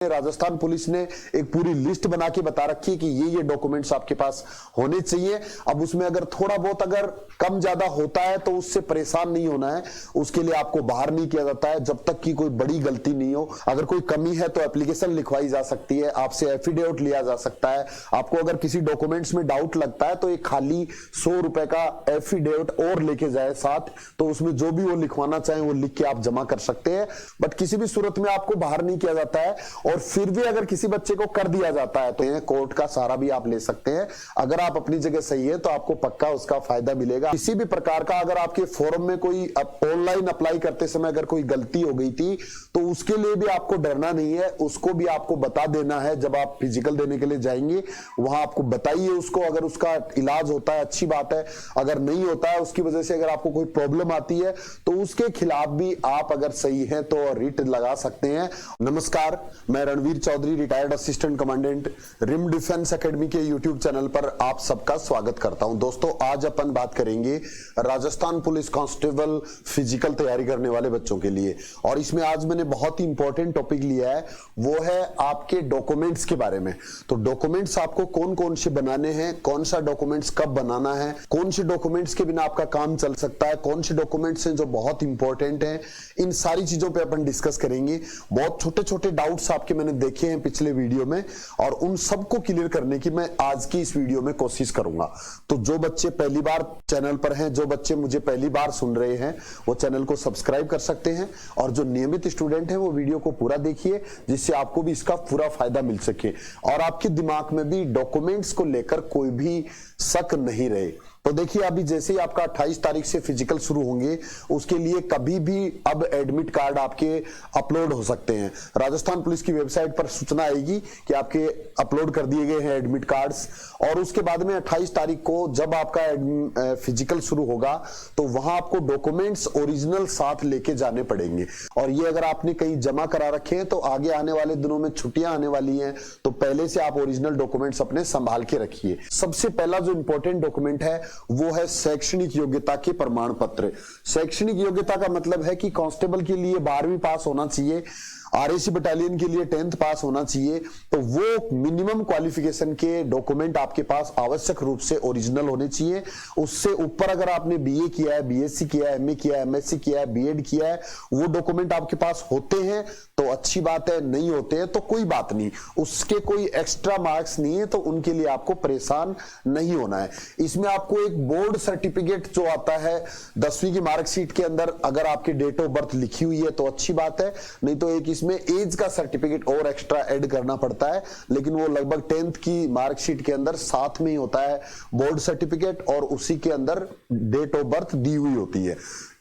Rajasthan police ने एक पूरी लिस्ट बना के बता रखी है कि ये डॉक्यूमेंट्स आपके पास होने चाहिए। अब उसमें अगर थोड़ा बहुत अगर कम ज्यादा होता है तो उससे परेशान नहीं होना है, उसके लिए आपको बाहर नहीं किया जाता है जब तक कि कोई बड़ी गलती नहीं हो। अगर कोई कमी है तो एप्लीकेशन लिखवाई जा सकती है, आपसे एफिडेविट लिया जा सकता है। आपको अगर किसी डॉक्यूमेंट्स में डाउट लगता है तो एक खाली 100 रुपए का एफिडेविट और लेके जाए साथ, तो उसमें जो भी वो लिखवाना चाहे वो लिख के आप जमा कर सकते हैं। बट किसी भी सूरत में आपको बाहर नहीं किया जाता है। और फिर भी अगर किसी बच्चे को कर दिया जाता है तो ये कोर्ट का सहारा भी आप ले सकते हैं। अगर आप अपनी जगह सही है तो आपको पक्का उसका फायदा मिलेगा। किसी भी प्रकार का अगर आपके फॉर्म में कोई ऑनलाइन अप्लाई करते समय अगर कोई गलती हो गई थी तो उसके लिए भी आपको डरना नहीं है, उसको भी आपको बता देना है। जब आप फिजिकल देने के लिए जाएंगे वहां आपको बताइए उसको, अगर उसका इलाज होता है अच्छी बात है, अगर नहीं होता है उसकी वजह से अगर आपको कोई प्रॉब्लम आती है तो उसके खिलाफ भी आप अगर सही है तो रिट लगा सकते हैं। नमस्कार, मैं Ranveer Chaudhary, retired assistant commandant, रिम डिफेंस एकेडमी के यूट्यूब चैनल पर आप सबका स्वागत करता हूं। दोस्तों, आज अपन बात करेंगे राजस्थान पुलिस कांस्टेबल फिजिकल तैयारी करने वाले बच्चों के लिए। और इसमें आज मैंने बहुत ही इंपॉर्टेंट टॉपिक लिया है, वो है आपके डॉक्यूमेंट्स के बारे में। तो डॉक्यूमेंट्स आपको कौन कौन से बनाने हैं, कौन सा डॉक्यूमेंट्स कब बनाना है, कौन से डॉक्यूमेंट्स के बिना आपका काम चल सकता है, कौन से डॉक्यूमेंट्स हैं जो बहुत इंपॉर्टेंट हैं, इन सारी चीजों पे अपन डिस्कस करेंगे। बहुत छोटे छोटे डाउट्स आपके मैंने देखे हैं पिछले वीडियो में और उन सबको क्लियर करने की मैं आज की इस वीडियो में कोशिश करूंगा। तो जो बच्चे पहली बार चैनल पर हैं, जो बच्चे मुझे पहली बार सुन रहे हैं, वो चैनल को सब्सक्राइब कर सकते हैं। और जो नियमित स्टूडेंट हैं वो वीडियो को पूरा देखिए, जिससे आपको भी इसका पूरा फायदा मिल सके और आपके दिमाग में भी डॉक्यूमेंट्स को लेकर कोई भी शक नहीं रहे। तो देखिए, अभी जैसे ही आपका 28 तारीख से फिजिकल शुरू होंगे, उसके लिए कभी भी अब एडमिट कार्ड आपके अपलोड हो सकते हैं। राजस्थान पुलिस की वेबसाइट पर सूचना आएगी कि आपके अपलोड कर दिए गए हैं एडमिट कार्ड्स। और उसके बाद में 28 तारीख को जब आपका फिजिकल शुरू होगा तो वहां आपको डॉक्यूमेंट्स ओरिजिनल साथ लेके जाने पड़ेंगे। और ये अगर आपने कहीं जमा करा रखे हैं तो आगे आने वाले दिनों में छुट्टियां आने वाली हैं, तो पहले से आप ओरिजिनल डॉक्यूमेंट्स अपने संभाल के रखिए। सबसे पहला जो इंपॉर्टेंट डॉक्यूमेंट है वो है शैक्षणिक योग्यता के प्रमाण पत्र। शैक्षणिक योग्यता का मतलब है कि कांस्टेबल के लिए 12वीं पास होना चाहिए, आरएसी बटालियन के लिए 10th पास होना चाहिए। तो वो मिनिमम क्वालिफिकेशन के डॉक्यूमेंट आपके पास आवश्यक रूप से ओरिजिनल होने चाहिए। उससे ऊपर अगर आपने बीए किया है, बीएससी किया है, एमए किया है, एमएससी किया है, बीएड किया है, वो डॉक्यूमेंट आपके पास होते हैं तो अच्छी बात है, नहीं होते हैं तो कोई बात नहीं, उसके कोई एक्स्ट्रा मार्क्स नहीं है, तो उनके लिए आपको परेशान नहीं होना है। इसमें आपको एक बोर्ड सर्टिफिकेट जो आता है 10वीं की मार्कशीट के अंदर, अगर आपकी डेट ऑफ बर्थ लिखी हुई है तो अच्छी बात है, नहीं तो एक इसमें एज का सर्टिफिकेट और एक्स्ट्रा ऐड करना पड़ता है। लेकिन वो लगभग 10th की मार्कशीट के अंदर साथ में ही होता है बोर्ड सर्टिफिकेट, और उसी के अंदर डेट ऑफ बर्थ दी हुई होती है।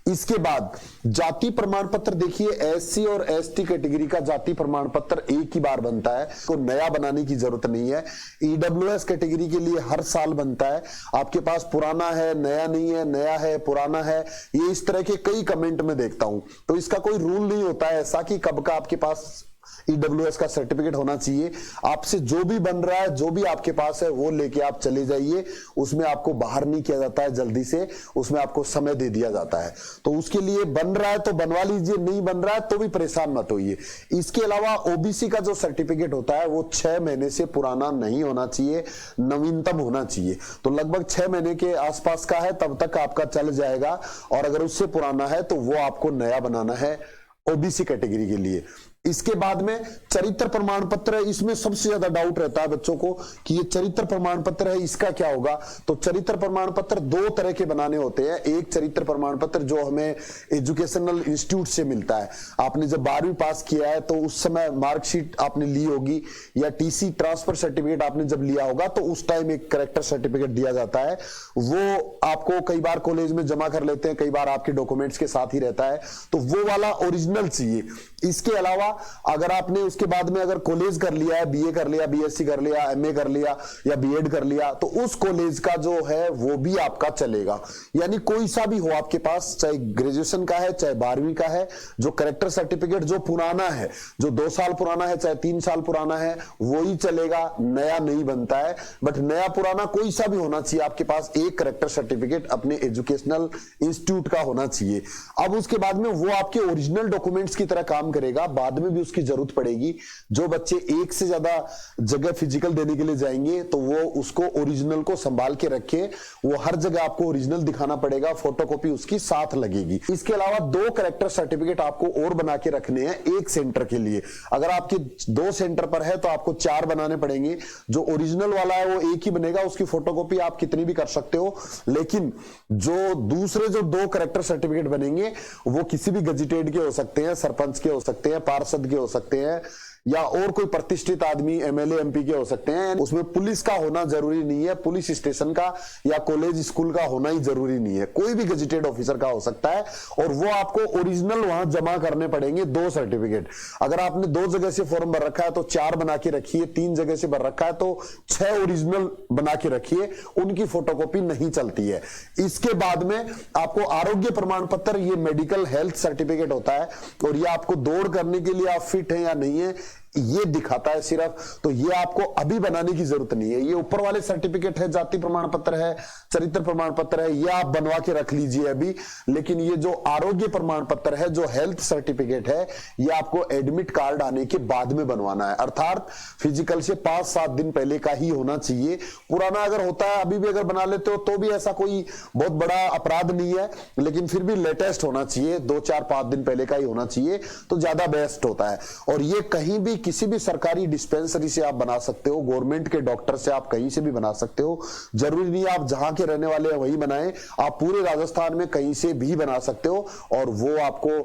इसके बाद जाति प्रमाण पत्र, देखिए एससी और एसटी कैटेगरी का जाति प्रमाण पत्र एक ही बार बनता है, तो नया बनाने की जरूरत नहीं है। ईडब्ल्यूएस कैटेगरी के लिए हर साल बनता है। आपके पास पुराना है, नया नहीं है, नया है, पुराना है, ये इस तरह के कई कमेंट में देखता हूं। तो इसका कोई रूल नहीं होता है ऐसा कि कब का आपके पास ईडब्ल्यूएस का सर्टिफिकेट होना चाहिए। आपसे जो भी बन रहा है, जो भी आपके पास है, वो लेके आप चले जाइए। उसमें आपको बाहर नहीं किया जाता है जल्दी से, उसमें आपको समय दे दिया जाता है। तो उसके लिए बन रहा है तो बनवा लीजिए, नहीं बन रहा है तो भी परेशान मत होइए। इसके अलावा ओबीसी का जो सर्टिफिकेट होता है वो 6 महीने से पुराना नहीं होना चाहिए, नवीनतम होना चाहिए। तो लगभग 6 महीने के आसपास का है तब तक आपका चल जाएगा, और अगर उससे पुराना है तो वो आपको नया बनाना है ओबीसी कैटेगरी के लिए। इसके बाद में चरित्र प्रमाण पत्र है। इसमें सबसे ज्यादा डाउट रहता है बच्चों को कि ये चरित्र प्रमाण पत्र है, इसका क्या होगा। तो चरित्र प्रमाण पत्र 2 तरह के बनाने होते हैं। एक चरित्र प्रमाण पत्र जो हमें एजुकेशनल इंस्टीट्यूट से मिलता है। आपने जब 12वीं पास किया है तो उस समय मार्कशीट आपने ली होगी, या टीसी ट्रांसफर सर्टिफिकेट आपने जब लिया होगा तो उस टाइम एक करेक्टर सर्टिफिकेट दिया जाता है। वो आपको कई बार कॉलेज में जमा कर लेते हैं, कई बार आपके डॉक्यूमेंट्स के साथ ही रहता है, तो वो वाला ओरिजिनल चाहिए। इसके अलावा अगर आपने उसके बाद में अगर कॉलेज कर लिया है, बीए कर लिया, बीएससी कर लिया, एमए कर लिया या बीएड कर लिया, तो उस कॉलेज का जो है वो भी आपका चलेगा। यानी कोई सा भी हो आपके पास, चाहे ग्रेजुएशन का है, चाहे 12वीं का है, जो करेक्टर सर्टिफिकेट जो पुराना है, जो 2 साल पुराना है, चाहे 3 साल पुराना है, वो ही चलेगा, नया नहीं बनता है। बट नया पुराना कोई सा भी होना चाहिए आपके पास, एक करेक्टर सर्टिफिकेट अपने एजुकेशनल इंस्टीट्यूट का होना चाहिए। अब उसके बाद में वो आपके ओरिजिनल डॉक्यूमेंट्स की तरह काम काम करेगा, बाद में भी उसकी जरूरत पड़ेगी। जो बच्चे एक से ज्यादा जगह फिजिकल देने के लिए जाएंगे तो वो उसको ओरिजिनल को संभाल के रखे, वो हर जगह आपको ओरिजिनल दिखाना पड़ेगा, फोटोकॉपी उसकी साथ लगेगी। इसके अलावा 2 कैरेक्टर सर्टिफिकेट आपको और बना के रखने हैं एक सेंटर के लिए। अगर आपके 2 सेंटर पर है तो आपको 4 बनाने पड़ेंगे। जो ओरिजिनल वाला है वो एक ही बनेगा, उसकी फोटोकॉपी आप कितनी भी कर सकते हो, लेकिन जो दूसरे जो 2 कैरेक्टर सर्टिफिकेट बनेंगे वो किसी भी गजेटेड के हो सकते हैं, सरपंच के हो सकते हैं, पार्षद के हो सकते हैं, या और कोई प्रतिष्ठित आदमी एमएलए एमपी के हो सकते हैं। उसमें पुलिस का होना जरूरी नहीं है, पुलिस स्टेशन का या कॉलेज स्कूल का होना ही जरूरी नहीं है, कोई भी गजेटेड ऑफिसर का हो सकता है। और वो आपको ओरिजिनल वहां जमा करने पड़ेंगे 2 सर्टिफिकेट। अगर आपने 2 जगह से फॉर्म भर रखा है तो 4 बना के रखिए, 3 जगह से भर रखा है तो 6 ओरिजिनल बना के रखिए, उनकी फोटोकॉपी नहीं चलती है। इसके बाद में आपको आरोग्य प्रमाण पत्र, ये मेडिकल हेल्थ सर्टिफिकेट होता है, और ये आपको दौड़ करने के लिए आप फिट है या नहीं है ये दिखाता है सिर्फ। तो ये आपको अभी बनाने की जरूरत नहीं है। ये ऊपर वाले सर्टिफिकेट है, जाति प्रमाण पत्र है, चरित्र प्रमाण पत्र है, ये आप बनवा के रख लीजिए अभी। लेकिन ये जो आरोग्य प्रमाण पत्र है, जो हेल्थ सर्टिफिकेट है, ये आपको एडमिट कार्ड आने के बाद में बनवाना है, अर्थात फिजिकल से 5-7 दिन पहले का ही होना चाहिए। पुराना अगर होता है अभी भी अगर बना लेते हो तो भी ऐसा कोई बहुत बड़ा अपराध नहीं है, लेकिन फिर भी लेटेस्ट होना चाहिए, 2-4-5 दिन पहले का ही होना चाहिए तो ज्यादा बेस्ट होता है। और ये कहीं भी किसी भी सरकारी डिस्पेंसरी से आप बना सकते हो, गवर्नमेंट के डॉक्टर से आप कहीं से भी बना सकते हो, जरूरी नहीं आप जहां के रहने वाले हैं वही बनाएं, आप पूरे राजस्थान में कहीं से भी बना सकते हो। और वो आपको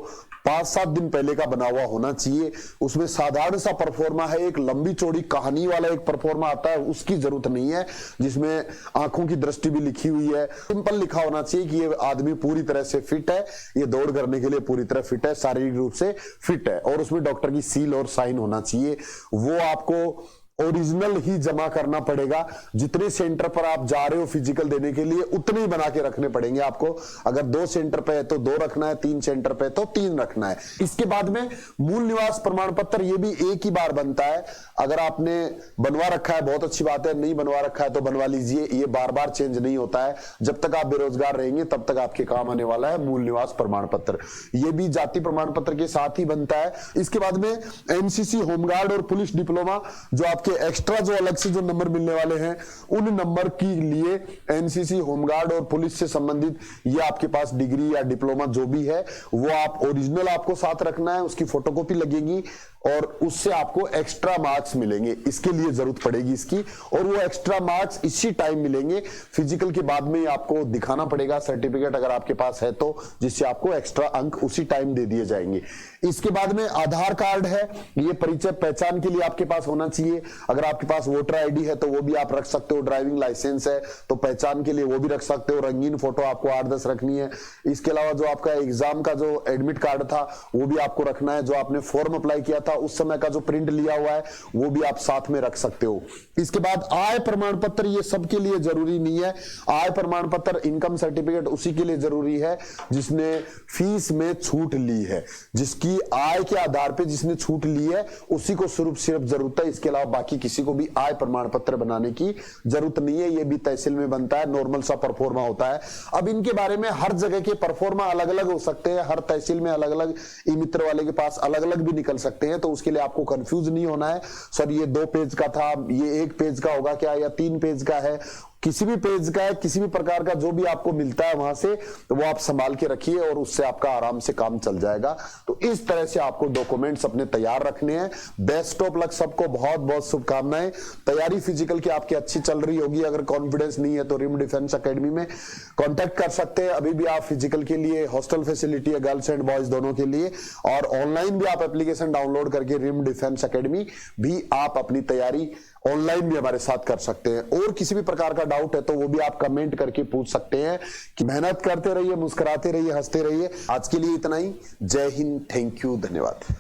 5-7 दिन पहले का बना हुआ होना चाहिए। उसमें साधारण सा परफॉर्मा है, एक लंबी चौड़ी कहानी वाला एक परफॉर्मा आता है, उसकी जरूरत नहीं है, जिसमें आंखों की दृष्टि भी लिखी हुई है। सिंपल लिखा होना चाहिए कि ये आदमी पूरी तरह से फिट है, ये दौड़ करने के लिए पूरी तरह फिट है, शारीरिक रूप से फिट है, और उसमें डॉक्टर की सील और साइन होना चाहिए। वो आपको ओरिजिनल ही जमा करना पड़ेगा। जितने सेंटर पर आप जा रहे हो फिजिकल देने के लिए उतने ही बना के रखने पड़ेंगे आपको। अगर 2 सेंटर पे है तो 2 रखना है, 3 सेंटर पे तो 3 रखना है। इसके बाद में मूल निवास प्रमाण पत्र, ये भी एक ही बार बनता है। अगर आपने बनवा रखा है बहुत अच्छी बात है, नहीं बनवा रखा है तो बनवा लीजिए, ये बार बार चेंज नहीं होता है। जब तक आप बेरोजगार रहेंगे तब तक आपके काम आने वाला है मूल निवास प्रमाण पत्र। ये भी जाति प्रमाण पत्र के साथ ही बनता है। इसके बाद में एनसीसी, होमगार्ड और पुलिस डिप्लोमा, जो आपके एक्स्ट्रा जो अलग से जो नंबर मिलने वाले हैं, उन नंबर के लिए एनसीसी, होमगार्ड और पुलिस से संबंधित ये आपके पास डिग्री या डिप्लोमा जो भी है वो आप ओरिजिनल आपको साथ रखना है, उसकी फोटोकॉपी लगेगी और उससे आपको एक्स्ट्रा मार्क्स मिलेंगे। इसके लिए जरूरत पड़ेगी इसकी, और वो एक्स्ट्रा मार्क्स इसी टाइम मिलेंगे। फिजिकल के बाद में आपको दिखाना पड़ेगा सर्टिफिकेट अगर आपके पास है तो, जिससे आपको एक्स्ट्रा अंक उसी टाइम दे दिए जाएंगे। इसके बाद में आधार कार्ड है, ये परिचय पहचान के लिए आपके पास होना चाहिए। अगर आपके पास वोटर आईडी है तो वो भी आप रख सकते हो, ड्राइविंग लाइसेंस है तो पहचान के लिए वो भी रख सकते हो, रंगीन फोटो आपको 8-10 रखनी है। इसके अलावा जो आपका एग्जाम का जो एडमिट कार्ड था वो भी आपको रखना है, जो आपने फॉर्म अप्लाई किया था उस समय का जो प्रिंट लिया हुआ है वो भी आप साथ में रख सकते हो। इसके बाद आय प्रमाण पत्र, ये सबके लिए जरूरी नहीं है। आय प्रमाण पत्र, इनकम सर्टिफिकेट उसी के लिए जरूरी है जिसने फीस में छूट ली है, जिसकी आय के आधार पे जिसने छूट ली है उसी को सिर्फ जरूरत है। इसके अलावा बाकी किसी को भी आय प्रमाण पत्र बनाने की जरूरत नहीं है। ये भी तहसील में बनता है, नॉर्मल सा परफॉर्मा होता है। अब इनके बारे में हर जगह के परफॉर्मा अलग अलग हो सकते हैं, हर तहसील में अलग अलग, ई मित्र वाले के पास अलग अलग भी निकल सकते हैं, तो उसके लिए आपको कंफ्यूज नहीं होना है। सर ये 2 पेज का था, ये 1 पेज का होगा क्या, या 3 पेज का है, किसी भी पेज का है, किसी भी प्रकार का जो भी आपको मिलता है वहां से, तो वो आप संभाल के रखिए और उससे आपका आराम से काम चल जाएगा। तो इस तरह से आपको डॉक्यूमेंट्स अपने तैयार रखने हैं। बेस्ट ऑफ लक सबको, बहुत बहुत शुभकामनाएं। तैयारी फिजिकल की आपकी अच्छी चल रही होगी। अगर कॉन्फिडेंस नहीं है तो रिम डिफेंस एकेडमी में कॉन्टेक्ट कर सकते हैं। अभी भी आप फिजिकल के लिए हॉस्टल फैसिलिटी है गर्ल्स एंड बॉयज दोनों के लिए, और ऑनलाइन भी आप एप्लीकेशन डाउनलोड करके रिम डिफेंस एकेडमी भी आप अपनी तैयारी ऑनलाइन भी हमारे साथ कर सकते हैं। और किसी भी प्रकार का डाउट है तो वो भी आप कमेंट करके पूछ सकते हैं। कि मेहनत करते रहिए, मुस्कुराते रहिए, हंसते रहिए। आज के लिए इतना ही। जय हिंद, थैंक यू, धन्यवाद।